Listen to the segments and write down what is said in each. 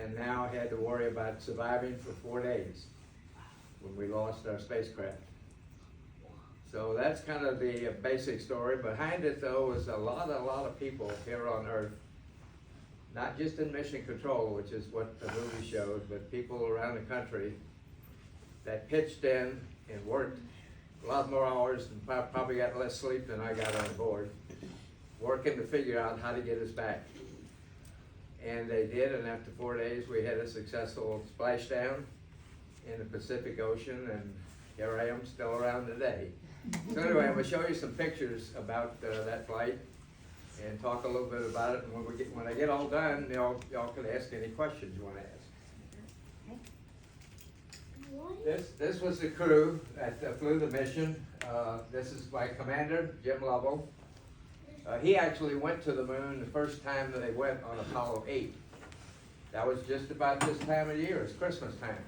and now had to worry about surviving for 4 days when we lost our spacecraft. So that's kind of the basic story. Behind it, though, is a lot of people here on Earth, not just in mission control, which is what the movie showed, but people around the country that pitched in and worked a lot more hours and probably got less sleep than I got on board, working to figure out how to get us back. And they did, and after 4 days, we had a successful splashdown in the Pacific Ocean, and here I am still around today. So anyway, I'm going to show you some pictures about that flight and talk a little bit about it. And when I get all done, y'all can ask any questions you want to ask. This was the crew that flew the mission. This is my commander, Jim Lovell. He actually went to the moon the first time that they went on Apollo 8. That was just about this time of year. It's Christmas time.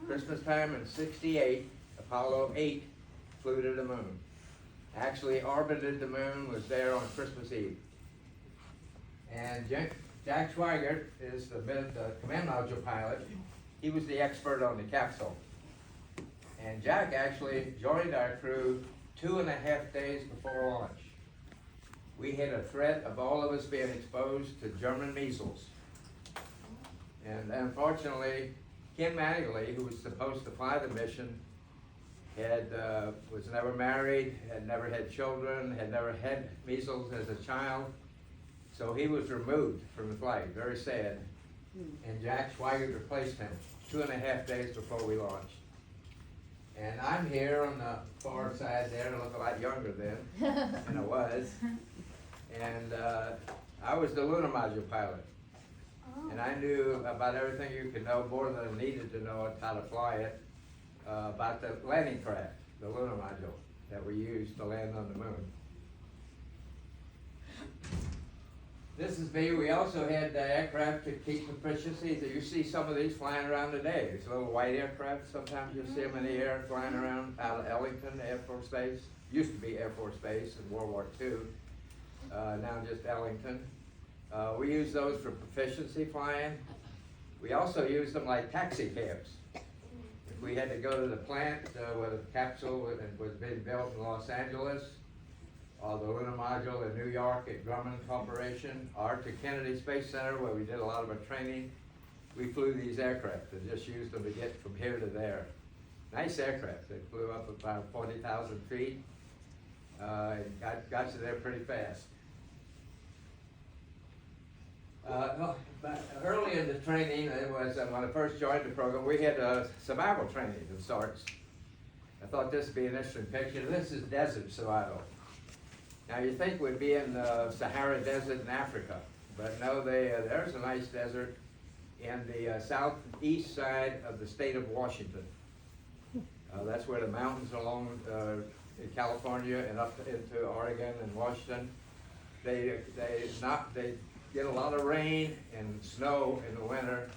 Christmas time in '68, Apollo 8 flew to the moon. Actually orbited the moon, was there on Christmas Eve. And Jack Schweigert is the command module pilot. He was the expert on the capsule. And Jack actually joined our crew 2.5 days before launch. We had a threat of all of us being exposed to German measles. And unfortunately, Kim Mattingly, who was supposed to fly the mission, was never married, had never had children, had never had measles as a child. So he was removed from the flight, very sad. And Jack Schweigert replaced him 2.5 days before we launched. And I'm here on the far side there, I look a lot younger then than I was. And I was the lunar module pilot. And I knew about everything you could know, more than I needed to know how to fly it, about the landing craft, the lunar module that we used to land on the moon. This is me. We also had the aircraft to keep efficiency. You see some of these flying around today. These little white aircraft, sometimes you'll see them in the air flying around out of Ellington Air Force Base. Used to be Air Force Base in World War II, now just Ellington. We use those for proficiency flying. We also use them like taxi cabs. If we had to go to the plant where the capsule was being built in Los Angeles, or the lunar module in New York at Grumman Corporation, or to Kennedy Space Center where we did a lot of our training, we flew these aircraft and just used them to get from here to there. Nice aircraft. They flew up about 40,000 feet and got you there pretty fast. But early in the training, it was when I first joined the program, we had survival training of sorts. I thought this would be an interesting picture. This is desert survival. Now you think we'd be in the Sahara Desert in Africa, but no, there's a nice desert in the southeast side of the state of Washington. That's where the mountains along in California and up into Oregon and Washington. They get a lot of rain and snow in the winter,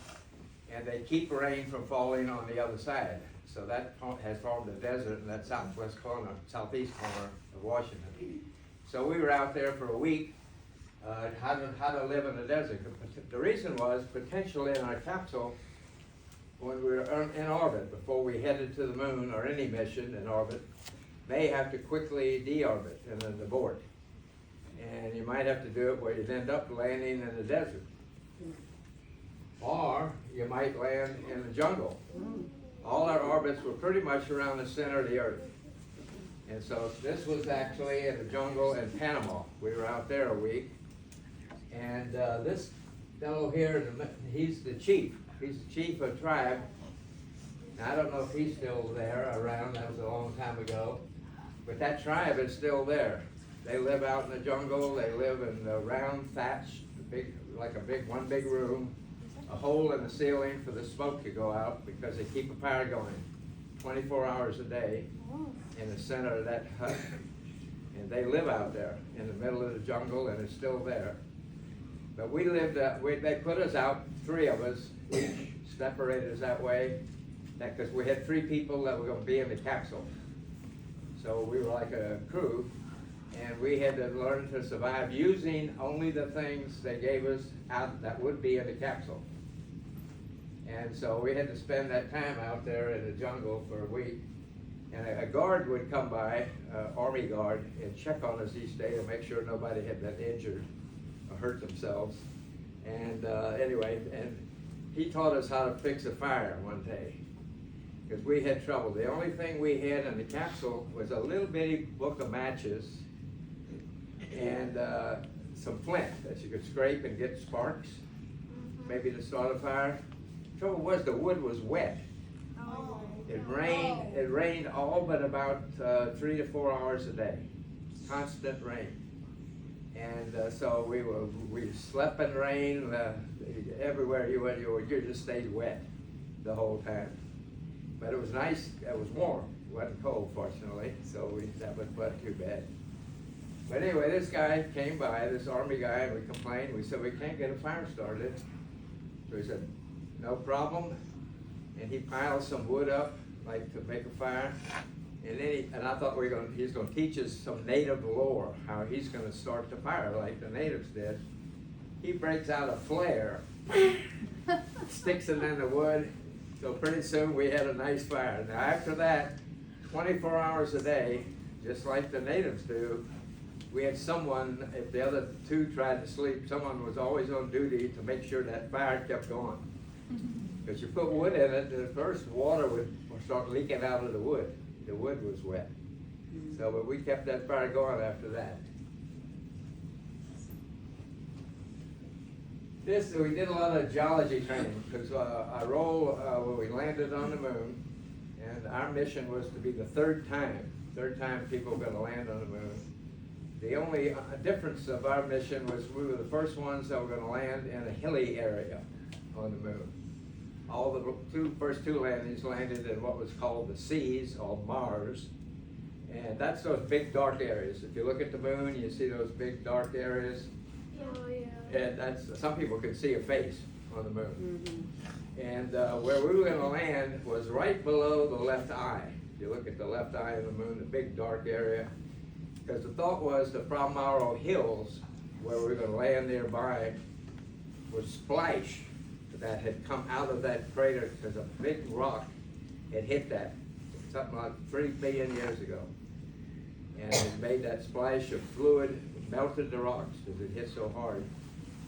and they keep rain from falling on the other side. So that has formed a desert in that southwest corner, southeast corner of Washington. So we were out there for a week, how to live in the desert. The reason was potentially in our capsule, when we were in orbit, before we headed to the moon or any mission in orbit, may have to quickly deorbit and then abort. And you might have to do it where you'd end up landing in the desert. Or you might land in the jungle. All our orbits were pretty much around the center of the Earth. And so this was actually in the jungle in Panama. We were out there a week. And this fellow here, he's the chief. He's the chief of tribe. Now, I don't know if he's still there around. That was a long time ago. But that tribe is still there. They live out in the jungle. They live in the round thatch, one big room, a hole in the ceiling for the smoke to go out because they keep a fire going 24 hours a day in the center of that hut. And they live out there in the middle of the jungle, and it's still there. But we lived, they put us out, 3 of us, each separated us that way, because we had 3 people that were going to be in the capsule. So we were like a crew. And we had to learn to survive using only the things they gave us out that would be in the capsule. And so we had to spend that time out there in the jungle for a week. And a guard would come by, Army guard, and check on us each day to make sure nobody had been injured or hurt themselves. And anyway, and he taught us how to fix a fire one day, because we had trouble. The only thing we had in the capsule was a little bitty book of matches and some flint that you could scrape and get sparks, maybe to start a fire. The trouble was the wood was wet. It rained all but about 3 to 4 hours a day, constant rain. And so we slept in rain. Everywhere you went, you just stayed wet the whole time. But it was nice. It was warm. It wasn't cold, fortunately. So that wasn't too bad. But anyway, this guy came by, this Army guy, and we complained. We said, we can't get a fire started. So he said, no problem. And he piled some wood up, like to make a fire. And then I thought he's going to teach us some native lore, how he's going to start the fire like the natives did. He breaks out a flare, sticks it in the wood. So pretty soon we had a nice fire. Now after that, 24 hours a day, just like the natives do, we had someone, if the other two tried to sleep, someone was always on duty to make sure that fire kept going. Because you put wood in it, at first water would start leaking out of the wood. The wood was wet. So, but we kept that fire going after that. We did a lot of geology training, because our role when we landed on the moon, and our mission was to be the third time people were going to land on the moon. The only difference of our mission was we were the first ones that were going to land in a hilly area on the moon. All the first two landings landed in what was called the seas, or Mars. And that's those big dark areas. If you look at the moon, you see those big dark areas. Oh, yeah. And some people could see a face on the moon. And where we were going to land was right below the left eye. If you look at the left eye of the moon, the big dark area. Because the thought was the Palmaro Hills, where we were going to land nearby, was splash that had come out of that crater, because a big rock had hit that something like 3 billion years ago. And it made that splash of fluid, melted the rocks because it hit so hard.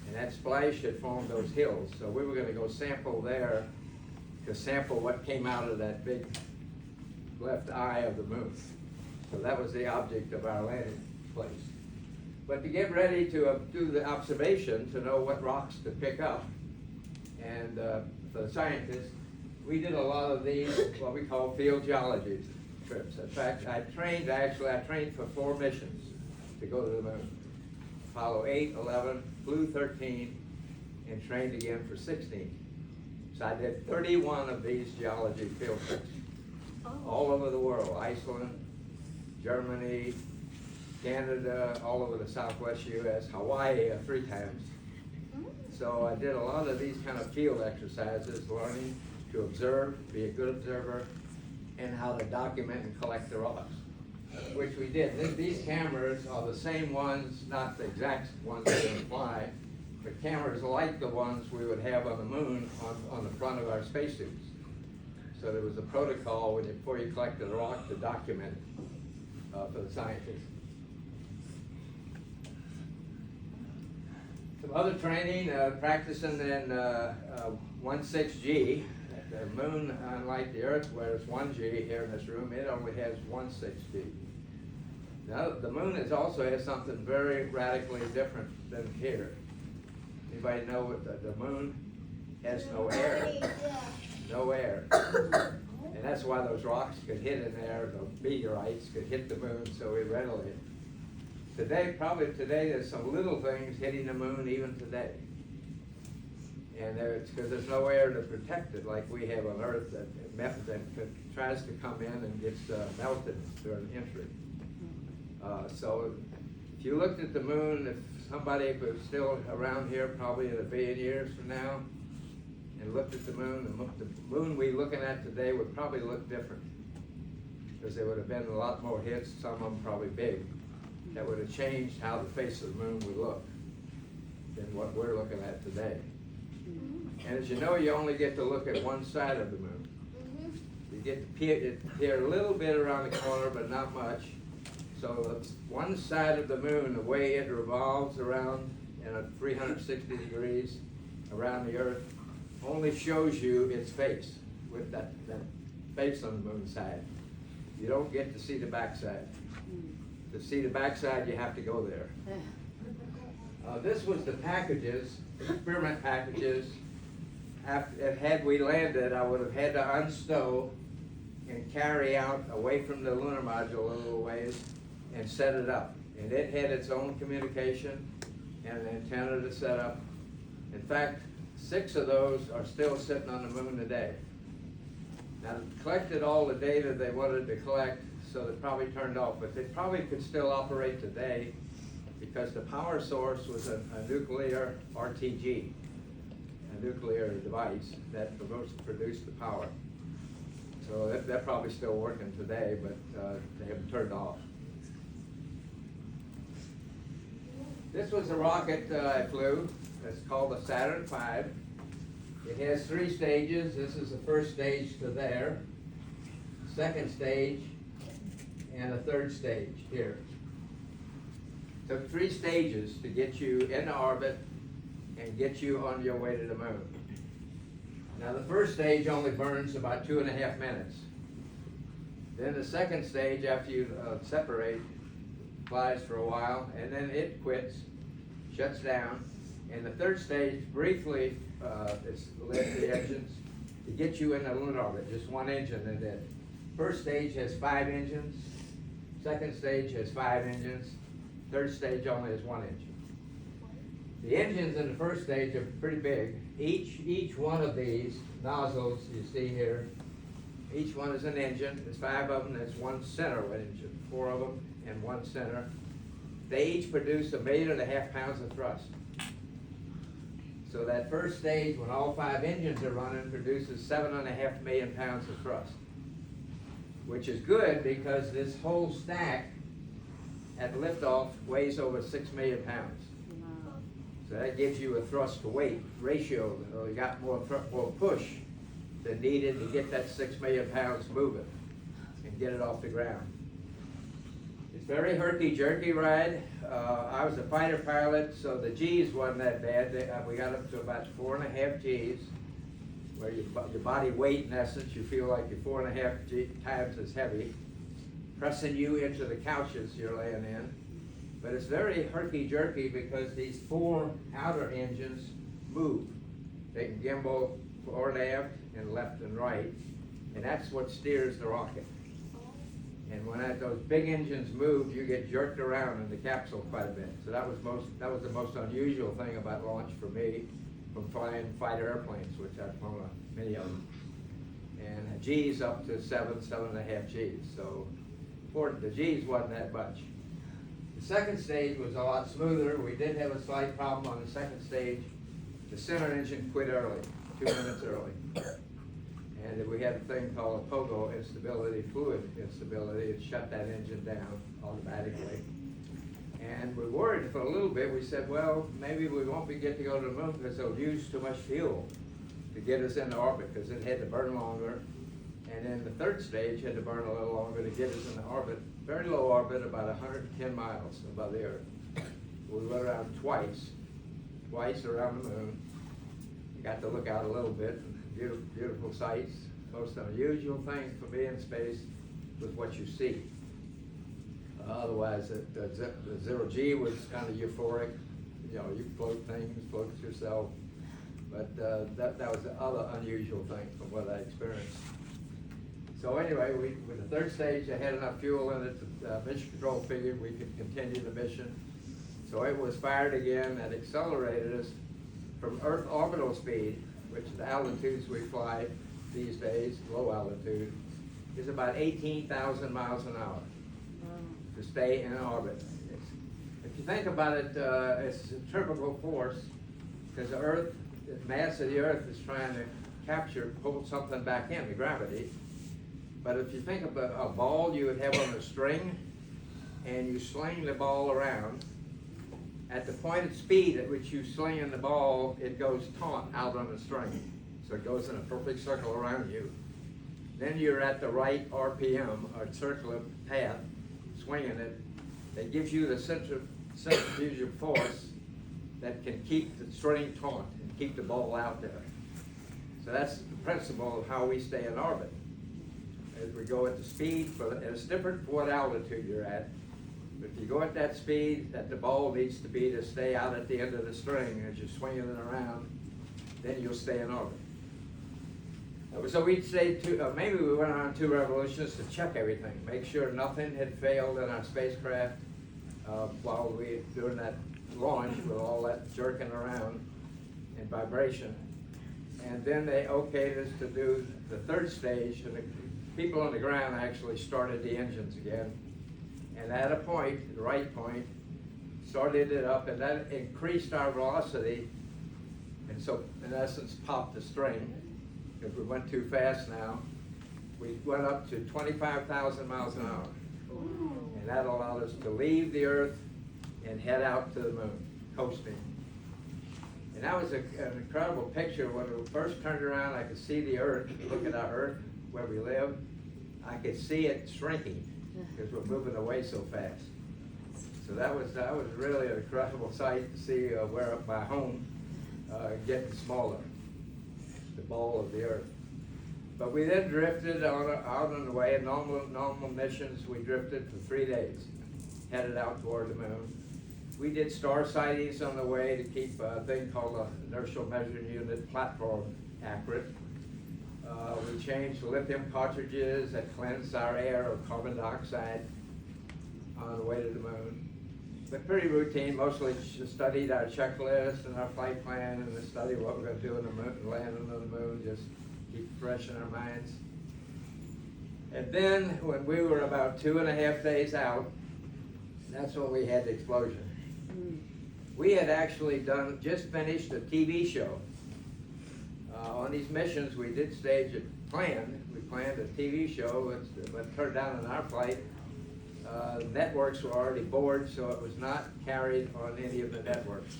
And that splash had formed those hills. So we were going to go sample there to sample what came out of that big left eye of the moon. So that was the object of our landing place. But to get ready to do the observation, to know what rocks to pick up, and for the scientists, we did a lot of these, what we call field geology trips. In fact, I trained for 4 missions to go to the moon. Apollo 8, 11, flew 13, and trained again for 16. So I did 31 of these geology field trips, all over the world, Iceland, Germany, Canada, all over the southwest U.S., Hawaii 3 times. So I did a lot of these kind of field exercises, learning to observe, be a good observer, and how to document and collect the rocks, which we did. These cameras are the same ones, not the exact ones that we fly, but cameras like the ones we would have on the moon on the front of our spacesuits. So there was a protocol before you collected a rock to document it for the scientists. Some other training, practicing in 16G. The moon, unlike the Earth, where it's 1G here in this room, it only has 16G. Now, the moon also has something very radically different than here. Anybody know what the moon has no air? No air. And that's why those rocks could hit in there, those meteorites could hit the moon so readily. Probably today, there's some little things hitting the moon even today. And it's because there's no air to protect it like we have on Earth that tries to come in and gets melted during entry. So if you looked at the moon, if somebody was still around here probably in 1 billion years from now, and looked at the moon we're looking at today would probably look different. Because there would have been a lot more hits, some of them probably big, that would have changed how the face of the moon would look than what we're looking at today. And as you know, you only get to look at one side of the moon. You get to peer a little bit around the corner, but not much. So it's one side of the moon, the way it revolves around in a 360 degrees around the Earth, only shows you its face, with that face on the moon side. You don't get to see the backside. To see the backside, you have to go there. This was the packages, experiment packages. Had we landed, I would have had to unstow and carry out away from the lunar module a little ways and set it up. And it had its own communication and an antenna to set up. In fact, 6 of those are still sitting on the moon today. Now, they collected all the data they wanted to collect, so they probably turned off, but they probably could still operate today because the power source was a nuclear RTG, a nuclear device that produced the power. So they're probably still working today, but they haven't turned off. This was a rocket I flew. It's called the Saturn V. It has 3 stages. This is the first stage to there, second stage, and a third stage here. Took 3 stages to get you into orbit and get you on your way to the moon. Now the first stage only burns about 2.5 minutes. Then the second stage, after you separate, flies for a while, and then it quits, shuts down. And the third stage, briefly, it's lit the engines to get you in the lunar orbit, just 1 engine in it. First stage has 5 engines, second stage has 5 engines, third stage only has 1 engine. The engines in the first stage are pretty big. Each one of these nozzles you see here, each one is an engine. There's 5 of them, there's 1 center engine, 4 of them and 1 center. They each produce 1.5 million pounds of thrust. So that first stage, when all 5 engines are running, produces 7.5 million pounds of thrust, which is good because this whole stack at liftoff weighs over 6 million pounds. Wow. So that gives you a thrust to weight ratio. You got more push than needed to get that 6 million pounds moving and get it off the ground. It's a very herky-jerky ride. I was a fighter pilot, so the G's wasn't that bad. We got up to about 4.5 G's, where your body weight, in essence, you feel like you're 4.5 times as heavy, pressing you into the couches you're laying in. But it's very herky-jerky because these 4 outer engines move. They can gimbal forward and aft and left and right, and that's what steers the rocket. And when those big engines move, you get jerked around in the capsule quite a bit. So that was the most unusual thing about launch for me, from flying fighter airplanes, which I've flown many of them. And G's up to 7.5 G's. So the G's wasn't that much. The second stage was a lot smoother. We did have a slight problem on the second stage. The center engine quit early, 2 minutes early. And we had a thing called a POGO instability, fluid instability. It shut that engine down automatically. And we worried for a little bit. We said, well, maybe we won't get to go to the moon because they'll use too much fuel to get us into orbit, because it had to burn longer. And then the third stage had to burn a little longer to get us into orbit. Very low orbit, about 110 miles above the Earth. We went around twice around the moon. Got to look out a little bit. Beautiful sights. Most unusual thing for me in space was what you see. Otherwise, the 0G was kind of euphoric. You know, you float things, float yourself. But that was the other unusual thing from what I experienced. So anyway, with the third stage, I had enough fuel in it. The mission control figured we could continue the mission. So it was fired again and accelerated us from Earth orbital speed, which the altitudes we fly these days, low altitude, is about 18,000 miles an hour to stay in orbit. If you think about it, it's a centrifugal force, because the mass of the Earth is trying to pull something back in, the gravity. But if you think of a ball you would have on a string, and you sling the ball around, At the pointed speed at which you sling in the ball, it goes taut out on the string. So it goes in a perfect circle around you. Then you're at the right RPM, or circular path, swinging it. That gives you the centrifugal force that can keep the string taut and keep the ball out there. So that's the principle of how we stay in orbit. As we go at the speed, it's different for what altitude you're at. But if you go at that speed that the ball needs to be to stay out at the end of the string as you're swinging it around, then you'll stay in orbit. So we'd say maybe we went on 2 revolutions to check everything, make sure nothing had failed in our spacecraft while we were doing that launch with all that jerking around and vibration. And then they okayed us to do the 3rd stage, and the people on the ground actually started the engines again. And at a point, the right point, started it up, and that increased our velocity, and so in essence popped the string. If we went too fast now, we went up to 25,000 miles an hour. And that allowed us to leave the Earth and head out to the moon, coasting. And that was an incredible picture. When we first turned around, I could see the Earth, look at our Earth, where we live. I could see it shrinking because we're moving away so fast. So that was really an incredible sight to see where my home getting smaller, the ball of the Earth. But we then drifted out on the way. In normal missions, we drifted for 3 days, headed out toward the moon. We did star sightings on the way to keep a thing called an inertial measuring unit platform accurate. We changed lithium cartridges that cleansed our air of carbon dioxide on the way to the moon. But pretty routine, mostly studied our checklist and our flight plan and studied what we're going to do in the moon, landing on the moon, just keep fresh in our minds. And then when we were about 2.5 days out, that's when we had the explosion. We had actually just finished a TV show. On these missions, we did stage it planned. We planned a TV show, but turned down on our flight. Networks were already bored, so it was not carried on any of the networks,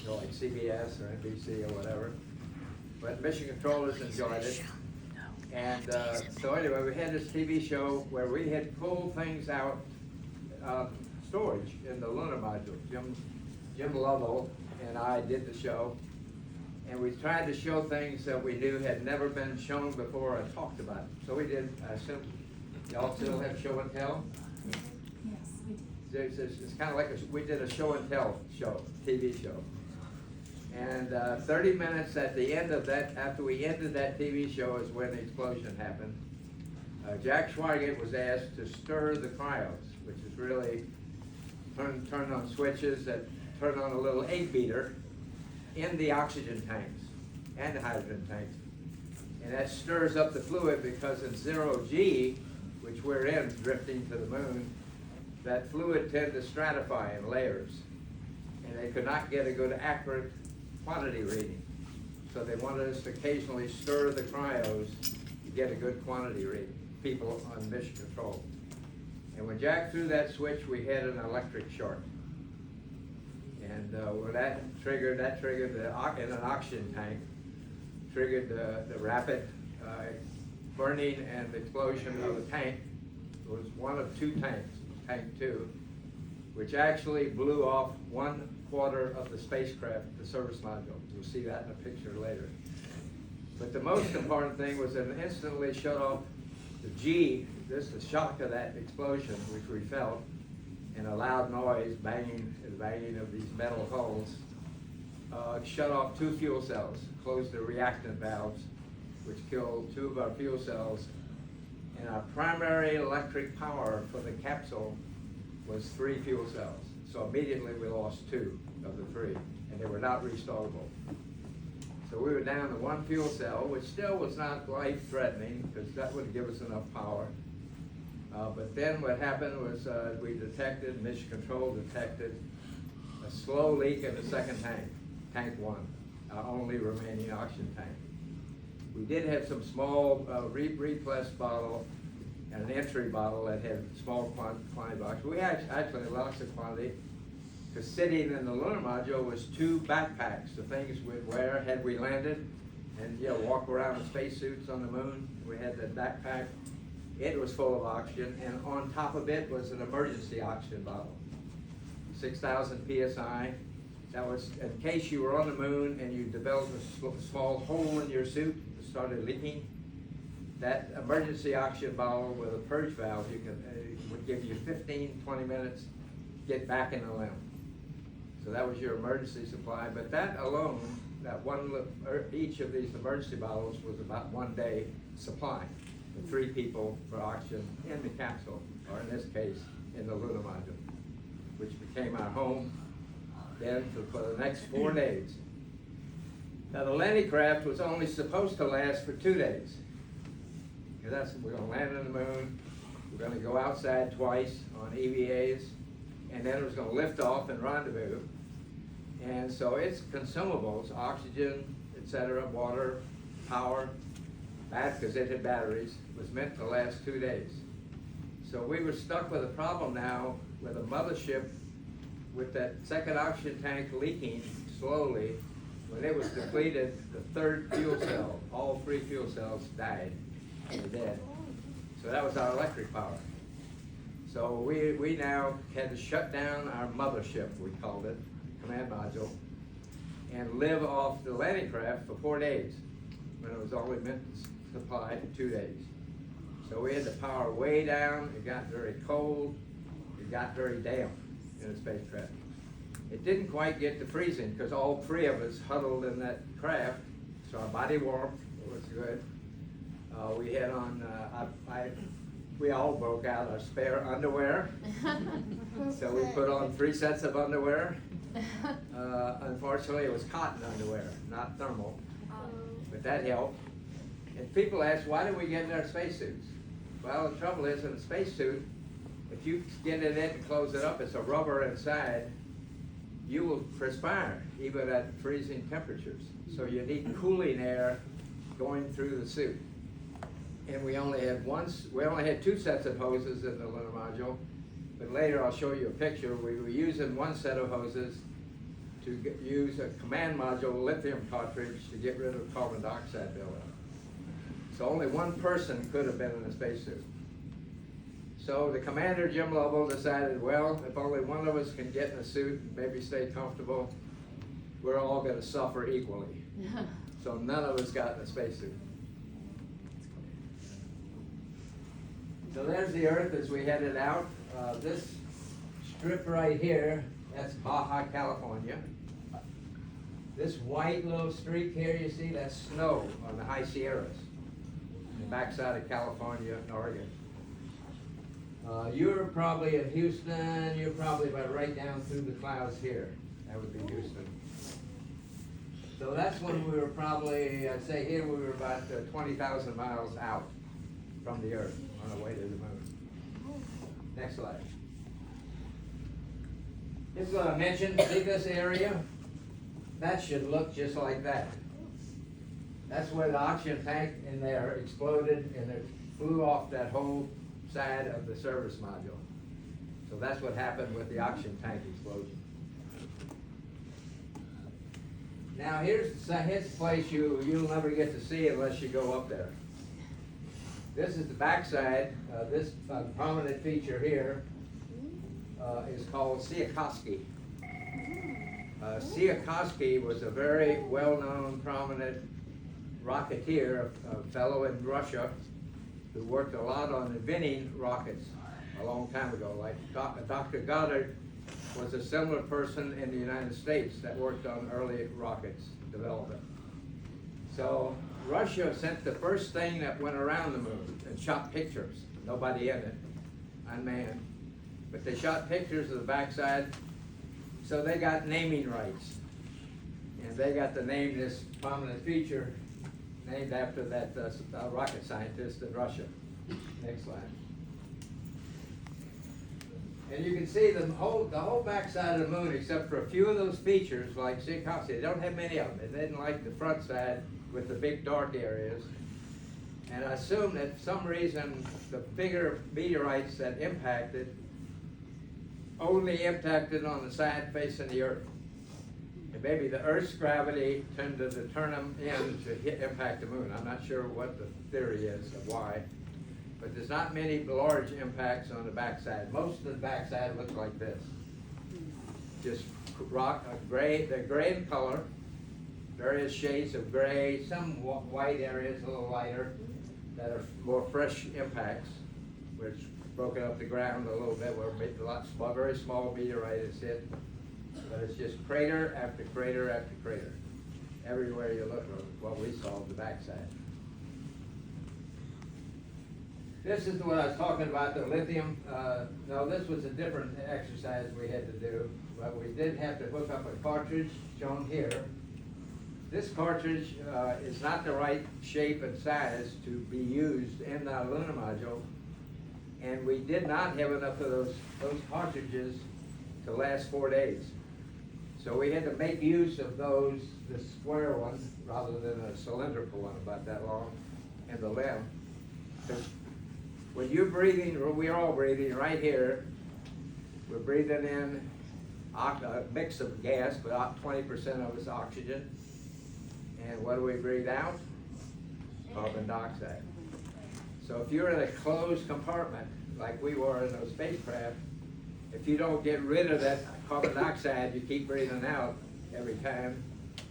like CBS or NBC or whatever. But mission controllers enjoyed it. And so anyway, we had this TV show where we had pulled things out storage in the lunar module. Jim Lovell and I did the show, and we tried to show things that we knew had never been shown before or talked about. So we did, I assume, y'all still have show and tell? Yes, we did. It's kind of like we did a show and tell show, TV show. And 30 minutes at the end of that, after we ended that TV show, is when the explosion happened. Jack Schweigert was asked to stir the cryos, which is really turn on switches that turn on a little egg beater in the oxygen tanks and the hydrogen tanks. And that stirs up the fluid because in 0G, which we're in, drifting to the moon, that fluid tends to stratify in layers. And they could not get a good accurate quantity reading. So they wanted us to occasionally stir the cryos to get a good quantity reading, people on mission control. And when Jack threw that switch, we had an electric short. And when that triggered in an oxygen tank, triggered the rapid burning and explosion of the tank. It was one of 2 tanks, tank 2, which actually blew off 1/4 of the spacecraft, the service module. You'll see that in a picture later. But the most important thing was it instantly shut off the G, the shock of that explosion, which we felt, and a loud noise, banging of these metal hulls, shut off 2 fuel cells, closed the reactant valves, which killed 2 of our fuel cells. And our primary electric power for the capsule was 3 fuel cells. So immediately we lost 2 of the 3, and they were not restartable. So we were down to 1 fuel cell, which still was not life-threatening, because that wouldn't give us enough power. But then what happened was mission control detected a slow leak in the second tank, tank 1, our only remaining oxygen tank. We did have some small replenish bottle and an entry bottle that had small quantity box. We actually lost the quantity, Because sitting in the lunar module was 2 backpacks, the things we'd wear had we landed, and walk around in spacesuits on the moon. We had that backpack. It was full of oxygen, and on top of it was an emergency oxygen bottle, 6,000 psi. That was in case you were on the moon and you developed a small hole in your suit that started leaking. That emergency oxygen bottle with a purge valve would give you 15-20 minutes to get back in the limb. So that was your emergency supply. But that alone, each of these emergency bottles was about 1 day supply for 3 people for oxygen in the capsule, or in this case, in the lunar module, which became our home then for the next 4 days. Now the landing craft was only supposed to last for 2 days. Because we're going to land on the moon, we're going to go outside twice on EVAs, and then it was going to lift off and rendezvous. And so its consumables, oxygen, etc., water, power, because it had batteries, was meant to last 2 days. So we were stuck with a problem now with a mothership with that second oxygen tank leaking slowly. When it was depleted, the third fuel cell, all 3 fuel cells died. They were dead. So that was our electric power. So we now had to shut down our mothership, we called it, command module, and live off the landing craft for 4 days, when it was only meant to supply 2 days. So we had the power way down, it got very cold, it got very damp in the spacecraft. It didn't quite get to freezing because all 3 of us huddled in that craft, so our body warmth was good. We had on, we all broke out our spare underwear, so we put on 3 sets of underwear. Unfortunately, it was cotton underwear, not thermal, but that helped. And people ask, why did we get in our spacesuits? Well, the trouble is, in a spacesuit, if you get in it and close it up, it's a rubber inside, you will perspire, even at freezing temperatures. So you need cooling air going through the suit. And we only had 2 sets of hoses in the lunar module, but later I'll show you a picture. We were using 1 set of hoses to use a command module lithium cartridge to get rid of carbon dioxide buildup. So only 1 person could have been in a spacesuit. So the commander, Jim Lovell, decided, well, if only 1 of us can get in a suit and maybe stay comfortable, we're all going to suffer equally. So none of us got in a spacesuit. So there's the Earth as we headed out. This strip right here, that's Baja, California. This white little streak here, you see, that's snow on the high Sierras, the backside of California and Oregon. You're probably in Houston, you're probably about right down through the clouds here. That would be Houston. So that's when we were probably, I'd say here we were about 20,000 miles out from the Earth on our way to the moon. Next slide. This is what I mentioned, see this area? That should look just like that. That's where the oxygen tank in there exploded and it flew off that whole side of the service module. So that's what happened with the oxygen tank explosion. Now here's the place you'll never get to see unless you go up there. This is the backside. This prominent feature here is called Tsiolkovsky. Tsiolkovsky was a very well-known, prominent rocketeer, a fellow in Russia who worked a lot on inventing rockets a long time ago. Like Dr. Goddard was a similar person in the United States that worked on early rockets development. So Russia sent the first thing that went around the moon and shot pictures. Nobody in it, unmanned. But they shot pictures of the backside, so they got naming rights. And they got to name this prominent feature named after that rocket scientist in Russia. Next slide. And you can see the whole backside of the moon, except for a few of those features, like Tsiolkovsky. They don't have many of them. They didn't like the front side with the big dark areas. And I assume that for some reason, the bigger meteorites that impacted only impacted on the side facing the Earth. And maybe the Earth's gravity tended to turn them in to impact the moon. I'm not sure what the theory is of why, but there's not many large impacts on the backside. Most of the backside looks like this. Just rock, gray, they're gray in color, various shades of gray, some white areas a little lighter that are more fresh impacts, which broken up the ground a little bit, where a lot small, very small meteorite is hit. But it's just crater after crater after crater. Everywhere you look, what we saw on the backside. This is what I was talking about, the lithium. No, this was a different exercise we had to do, but we did have to hook up a cartridge shown here. This cartridge is not the right shape and size to be used in the lunar module, and we did not have enough of those cartridges to last 4 days. So we had to make use of those, the square one, rather than a cylindrical one about that long, and the limb. When you're breathing, we're all breathing right here, we're breathing in a mix of gas, but 20% of it's oxygen. And what do we breathe out? Carbon dioxide. So if you're in a closed compartment, like we were in those spacecraft, if you don't get rid of that carbon dioxide you keep breathing out every time,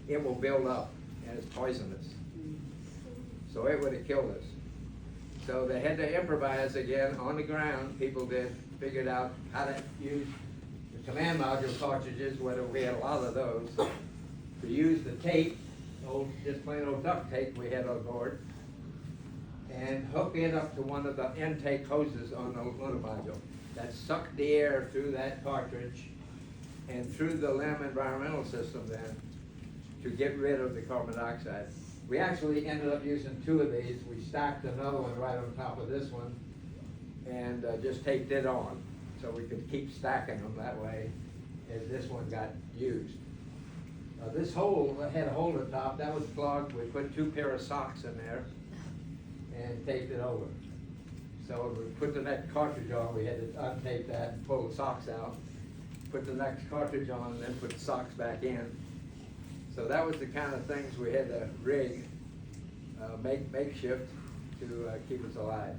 it will build up and it's poisonous. So it would have killed us. So they had to improvise again on the ground. People figured out how to use the command module cartridges, whether we had a lot of those, to use the tape, just plain old duct tape we had on board, and hook it up to one of the intake hoses on the lunar module that sucked the air through that cartridge and through the LEM environmental system then to get rid of the carbon dioxide. We actually ended up using 2 of these. We stacked another one right on top of this one and just taped it on so we could keep stacking them that way as this one got used. This hole had a hole at the top, that was plugged. We put 2 pair of socks in there and taped it over. So we put the next cartridge on, we had to untape that and pull the socks out, put the next cartridge on, and then put the socks back in. So that was the kind of things we had to rig, makeshift to keep us alive.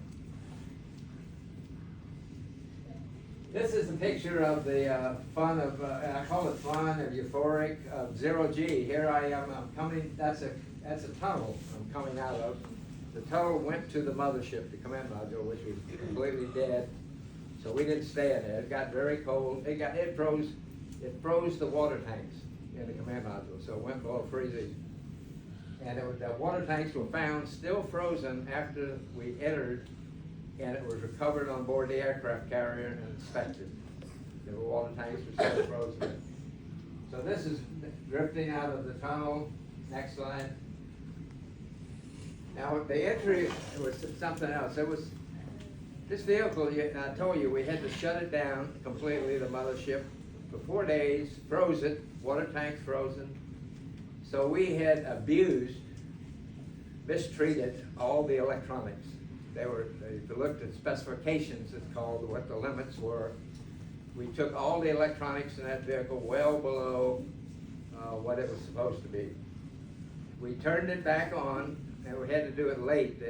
This is a picture of the fun of, I call it fun, or euphoric, of 0G. Here I am, I'm coming, that's a tunnel I'm coming out of. The tunnel went to the mothership, the command module, which was completely dead. So we didn't stay in there. It got very cold. It froze the water tanks in the command module, so it went below freezing. And the water tanks were found still frozen after we entered, and it was recovered on board the aircraft carrier and inspected. The water tanks were still frozen. So this is drifting out of the tunnel. Next slide. Now the entry was something else. It was this vehicle. I told you we had to shut it down completely. The mothership for 4 days, froze it. Water tanks frozen. So we had mistreated all the electronics. They looked at specifications. It's called what the limits were. We took all the electronics in that vehicle well below what it was supposed to be. We turned it back on. And we had to do it late.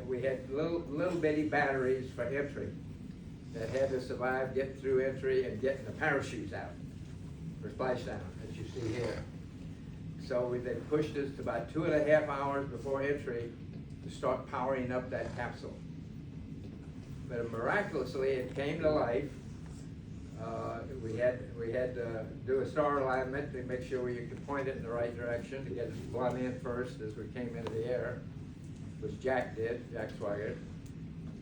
We had little bitty batteries for entry that had to survive, get through entry, and getting the parachutes out for splashdown, as you see here. So they pushed us to about 2.5 hours before entry to start powering up that capsule. But miraculously, it came to life. We had to do a star alignment to make sure you could point it in the right direction to get it blown in first as we came into the air, which Jack Swigert.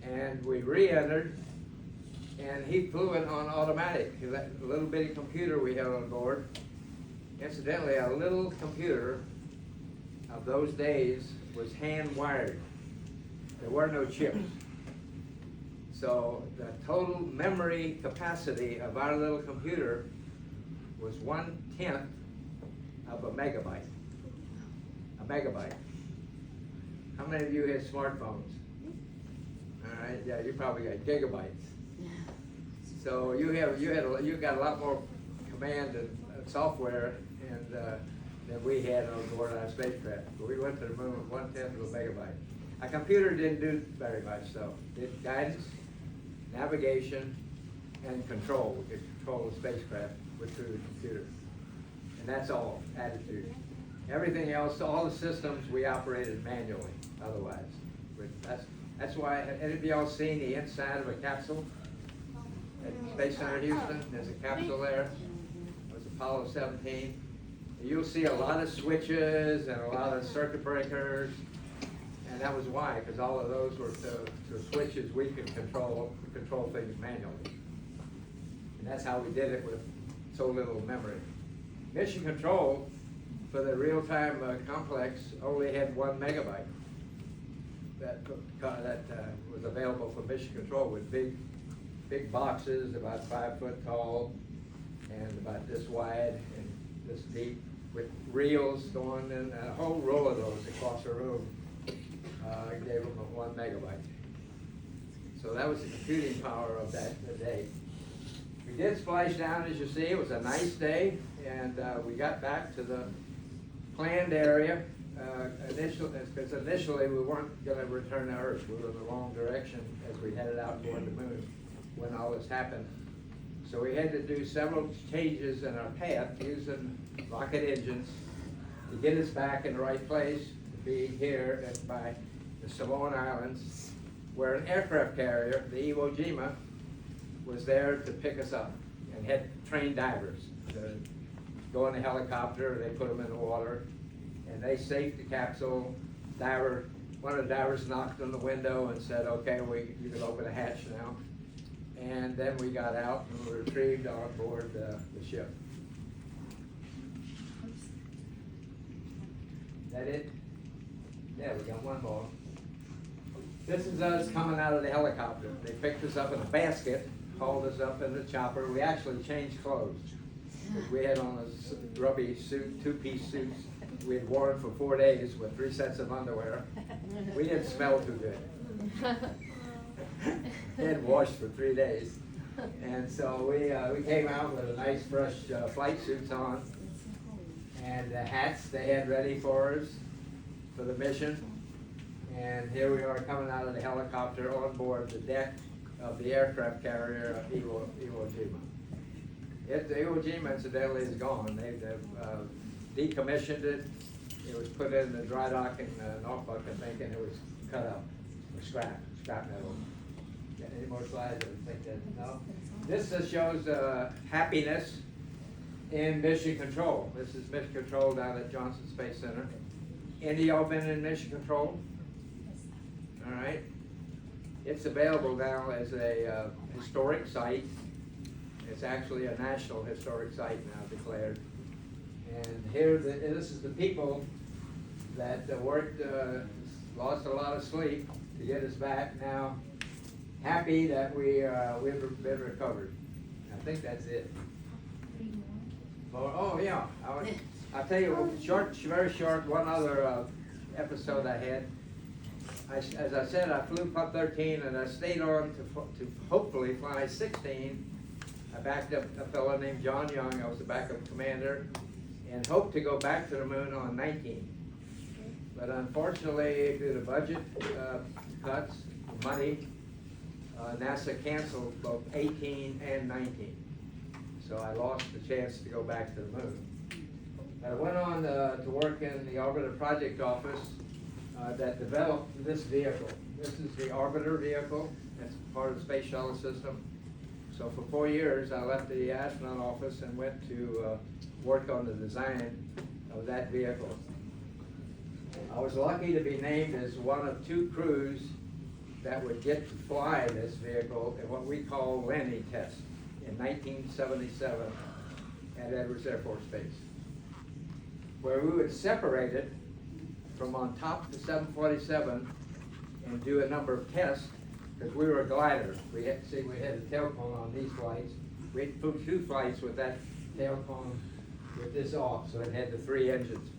And we re-entered, and he flew it on automatic. That little bitty computer we had on board. Incidentally, a little computer of those days was hand-wired. There were no chips. So the total memory capacity of our little computer was 1/10 of a megabyte. A megabyte. How many of you have smartphones? All right, yeah, you probably got gigabytes. So you got a lot more command and software and than we had on board our spacecraft. But we went to the moon with 1/10 of a megabyte. Our computer didn't do very much though. Did guidance, navigation, and control. We could control the spacecraft through the computer. And that's all, attitude. Everything else, all the systems we operated manually otherwise. But that's why, any of y'all seen the inside of a capsule at Space Center Houston? There's a capsule there. It was Apollo 17. You'll see a lot of switches and a lot of circuit breakers. And that was why, because all of those were the switches we could control things manually. And that's how we did it with so little memory. Mission control for the real-time complex only had 1 megabyte. That was available for mission control with big boxes about 5 foot tall and about this wide and this deep with reels going in, a whole row of those across the room. Gave them 1 megabyte. So that was the computing power of that day. We did splash down, as you see. It was a nice day, and we got back to the planned area because initially we weren't going to return to Earth. We were in the wrong direction as we headed out toward the moon when all this happened. So we had to do several changes in our path using rocket engines to get us back in the right place, to be here by the Samoan Islands, where an aircraft carrier, the Iwo Jima, was there to pick us up and had trained divers to go in the helicopter. They put them in the water and they safed the capsule. One of the divers knocked on the window and said, okay, you can open the hatch now. And then we got out and we retrieved on board the ship. Is that it? Yeah, we got one more. This is us coming out of the helicopter. They picked us up in a basket, hauled us up in the chopper. We actually changed clothes. We had on a grubby suit, 2-piece suits. We had worn for 4 days with 3 sets of underwear. We didn't smell too good. They had washed for 3 days. And so we came out with a nice fresh flight suits on and the hats they had ready for us for the mission. And here we are coming out of the helicopter on board the deck of the aircraft carrier Iwo Jima. The Iwo Jima, incidentally, is gone. They've decommissioned it. It was put in the dry dock in Norfolk, I think, and it was cut up, or scrap metal. Got any more slides? I think that, no? This just shows happiness in mission control. This is mission control down at Johnson Space Center. Any of y'all been in mission control? All right. It's available now as a historic site. It's actually a national historic site now declared. And here, this is the people that worked, lost a lot of sleep to get us back. Now, happy that we've been recovered. I think that's it. Oh yeah, I'll tell you, very short, one other episode I had. As I said, I flew Pup 13 and I stayed on to hopefully fly 16. I backed up a fellow named John Young. I was the backup commander and hoped to go back to the moon on 19. But unfortunately, due to budget cuts, money, NASA canceled both 18 and 19. So I lost the chance to go back to the moon. I went on to work in the Orbiter Project Office that developed this vehicle. This is the Orbiter vehicle. It's part of the Space Shuttle system. So for 4 years, I left the astronaut office and went to work on the design of that vehicle. I was lucky to be named as one of 2 crews that would get to fly this vehicle in what we call landing test in 1977 at Edwards Air Force Base, where we would separate it from on top of the 747 and do a number of tests because we were a glider. We had a tail cone on these flights. We had 2 flights with that tail cone with this off, so it had the 3 engines.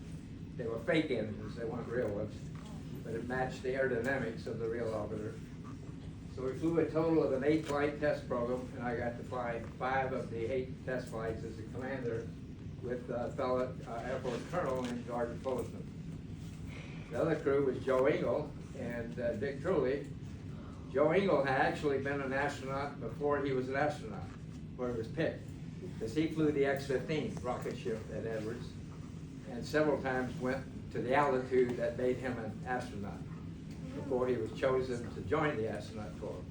They were fake engines, they weren't real ones, but it matched the aerodynamics of the real orbiter. So we flew a total of an 8-flight test program, and I got to fly 5 of the 8 test flights as a commander with a fellow Air Force Colonel named Sergeant Fullerton. The other crew was Joe Engle and Dick Truly. Joe Engle had actually been an astronaut before he was an astronaut, before he was picked, because he flew the X-15 rocket ship at Edwards, and several times went to the altitude that made him an astronaut before he was chosen to join the astronaut corps.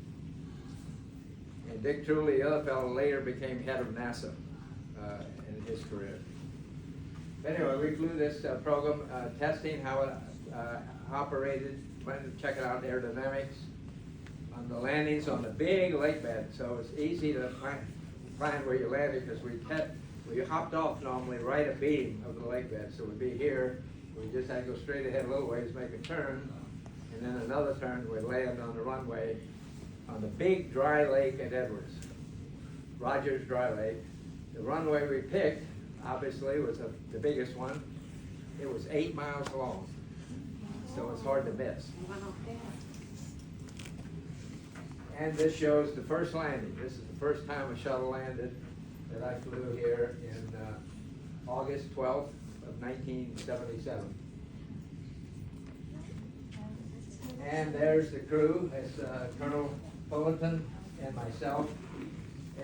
And Dick Truly, the other fellow, later became head of NASA in his career. Anyway, we flew this program testing how it operated, went to check it out aerodynamics on the landings on the big lake bed. So it's easy to find where you landed because we hopped off normally right at beam of the lake bed. So we'd be here, we just had to go straight ahead a little ways, make a turn, and then another turn, we'd land on the runway on the big dry lake at Edwards, Rogers Dry Lake. The runway we picked, obviously, was the biggest one. It was 8 miles long, so it's hard to miss. And this shows the first landing. This is the first time a shuttle landed that I flew here in August 12th of 1977. And there's the crew. It's Colonel Fullerton and myself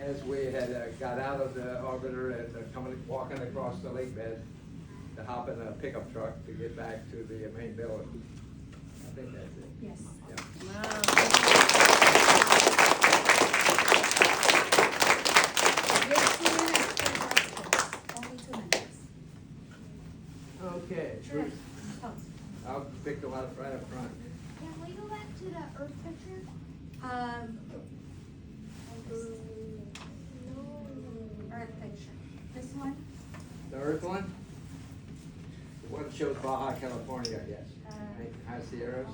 as we had got out of the orbiter and walking across the lake bed to hop in a pickup truck to get back to the main building. I think that's it. Yes. Yeah. Wow. You have 2 minutes for questions. Only 2 minutes. Okay. Sure. Oh. I'll pick them up right up front. Can we go back to the Earth picture? Earth picture. This one? The Earth one? The one that shows Baja California, I guess. High Sierras.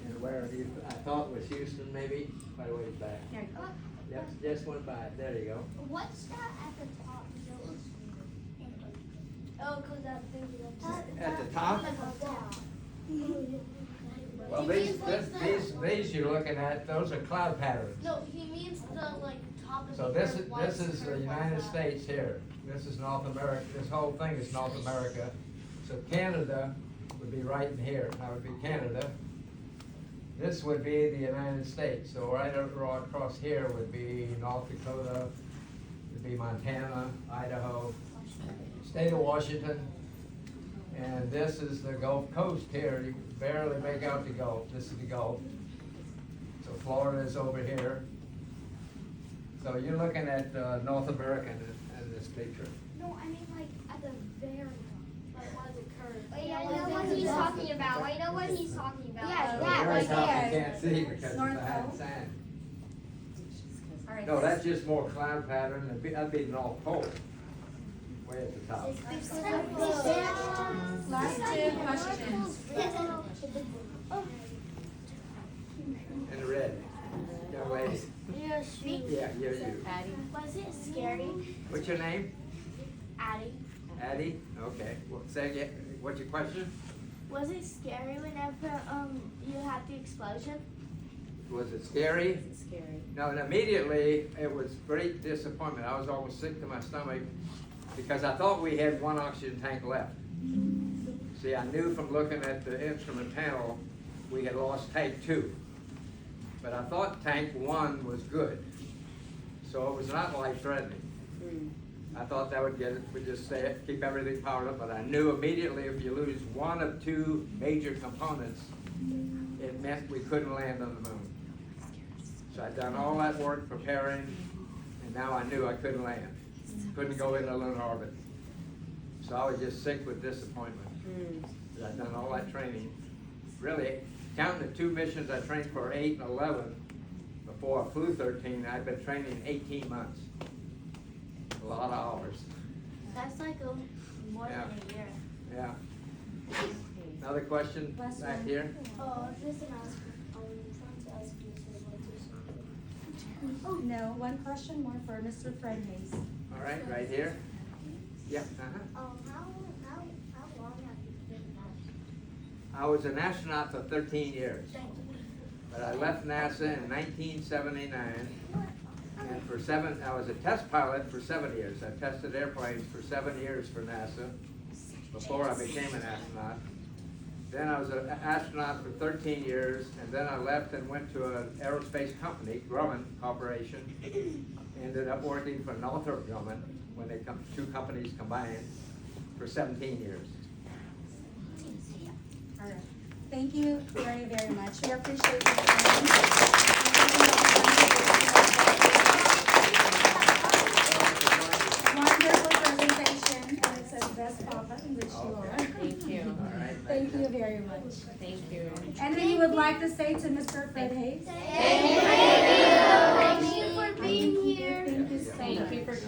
And where I thought was Houston, maybe, by the way it's back. There you go. Yep, just went by. There you go. What's that at the top? Oh, because that thing At the top? Well, these you're looking at, those are cloud patterns. No, he means the top of So the this Earth, is the United States here. This is North America. This whole thing is North America. So Canada would be right in here. That would be Canada. This would be the United States. So right across here would be North Dakota, would be Montana, Idaho, state of Washington, and this is the Gulf Coast here. You can barely make out the Gulf. This is the Gulf. So Florida is over here. So you're looking at North America in this picture. No, I mean at the very top. Like one of the curves. Wait, I know what he's talking about. I know what he's talking about. Yeah, So that the very right top there. you can't see because it's North behind Pole? sand. All right. No, that's just more cloud pattern. That'd be the North Pole, way at the top. Last 2 questions. In the red. Young lady. Yeah, you. Patty. Was it scary, What's your name? Addie? Addie? Okay. Well, say again. What's your question? Was it scary whenever you had the explosion? Was it scary? It's scary. No, and immediately it was great disappointment. I was almost sick to my stomach because I thought we had 1 oxygen tank left. See, I knew from looking at the instrument panel we had lost tank 2. But I thought tank 1 was good. So it was not life-threatening. I thought that would just stay, keep everything powered up, but I knew immediately if you lose 1 of 2 major components, it meant we couldn't land on the moon. So I'd done all that work preparing, and now I knew I couldn't land. Couldn't go into lunar orbit. So I was just sick with disappointment. I'd done all that training. Really, counting the 2 missions I trained for 8 and 11, before I flew 13, I'd been training 18 months. A lot of hours. That's like more Yeah. than a year. Yeah. Another question Last back one. here? Oh, just an ask. Trying to ask you something. Oh, no, 1 question more for Mr. Fred Haise. All right, right here. Yeah. How long have you been that? I was an astronaut for 13 years. Thank you. But I left NASA in 1979, and I was a test pilot for 7 years. I tested airplanes for 7 years for NASA before I became an astronaut. Then I was an astronaut for 13 years, and then I left and went to an aerospace company, Grumman Corporation. Ended up working for Northrop Grumman when two companies combined for 17 years. All right. Thank you very, very much. We appreciate your time. Wonderful presentation, and it says best papa, in which you are. Thank you. All right. Thank you very much. Thank you. Anything you would like to say to Mr. Fred Haise? Thank you for being here. Thank you so Thank much. you for